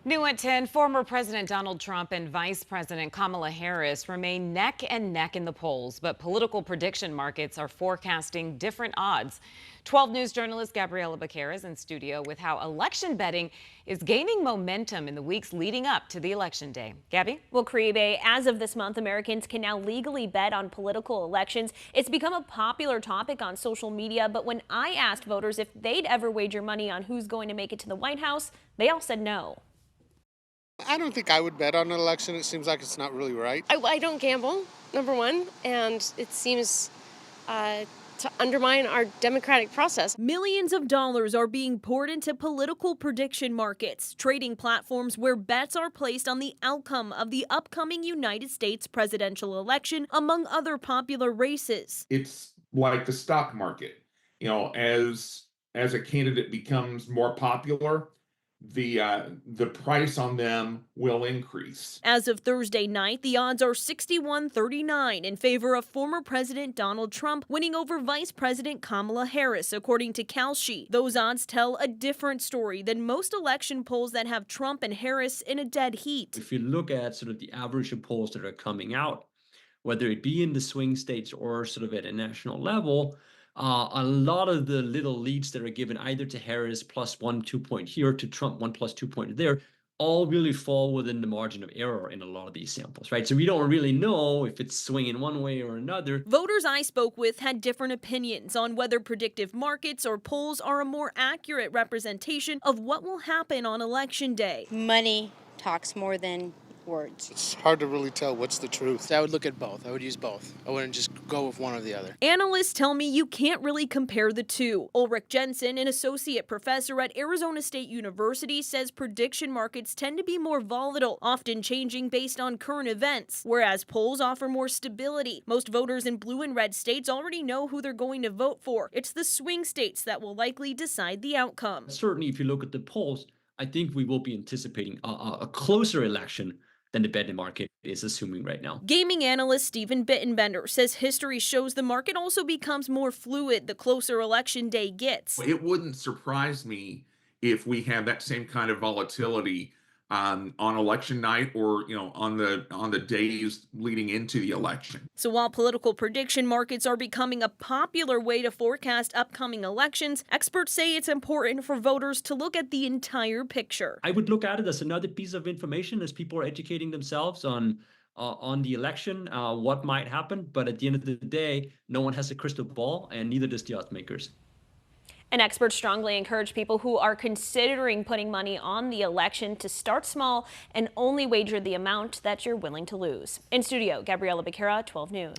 New at 10, former President Donald Trump and Vice President Kamala Harris remain neck and neck in the polls, but political prediction markets are forecasting different odds. 12 News journalist Gabriela Becerra is in studio with how election betting is gaining momentum in the weeks leading up to the election day. Gabby? Well, Caribe, as of this month, Americans can now legally bet on political elections. It's become a popular topic on social media, but when I asked voters if they'd ever wager money on who's going to make it to the White House, they all said no. I don't think I would bet on an election. It seems like it's not really right. I don't gamble, number one, and it seems to undermine our democratic process. Millions of dollars are being poured into political prediction markets, trading platforms where bets are placed on the outcome of the upcoming United States presidential election, among other popular races. It's like the stock market. As a candidate becomes more popular, the price on them will increase. As of Thursday night, the odds are 61-39 in favor of former President Donald Trump winning over Vice President Kamala Harris, according to Kalshi. Those odds tell a different story than most election polls that have Trump and Harris in a dead heat. If you look at sort of the average of polls that are coming out, whether it be in the swing states or sort of at a national level, a lot of the little leads that are given either to Harris plus 1-2 point here, to Trump 1+2 point there, all really fall within the margin of error in a lot of these samples, right? So we don't really know if it's swinging one way or another. Voters I spoke with had different opinions on whether predictive markets or polls are a more accurate representation of what will happen on Election Day. Money talks more than words. It's hard to really tell what's the truth. I would look at both. I would use both. I wouldn't just go with one or the other. Analysts tell me you can't really compare the two. Ulrich Jensen, an associate professor at Arizona State University, says prediction markets tend to be more volatile, often changing based on current events, whereas polls offer more stability. Most voters in blue and red states already know who they're going to vote for. It's the swing states that will likely decide the outcome. Certainly, if you look at the polls, I think we will be anticipating a closer election than the betting market is assuming right now. Gaming analyst Stephen Bittenbender says history shows the market also becomes more fluid the closer Election Day gets. It wouldn't surprise me if we have that same kind of volatility on election night, or on the days leading into the election. So while political prediction markets are becoming a popular way to forecast upcoming elections, experts say it's important for voters to look at the entire picture. I would look at it as another piece of information as people are educating themselves on the election, what might happen. But at the end of the day, no one has a crystal ball, and neither does the odds makers. And experts strongly encourage people who are considering putting money on the election to start small and only wager the amount that you're willing to lose. In studio, Gabriela Becerra, 12 News.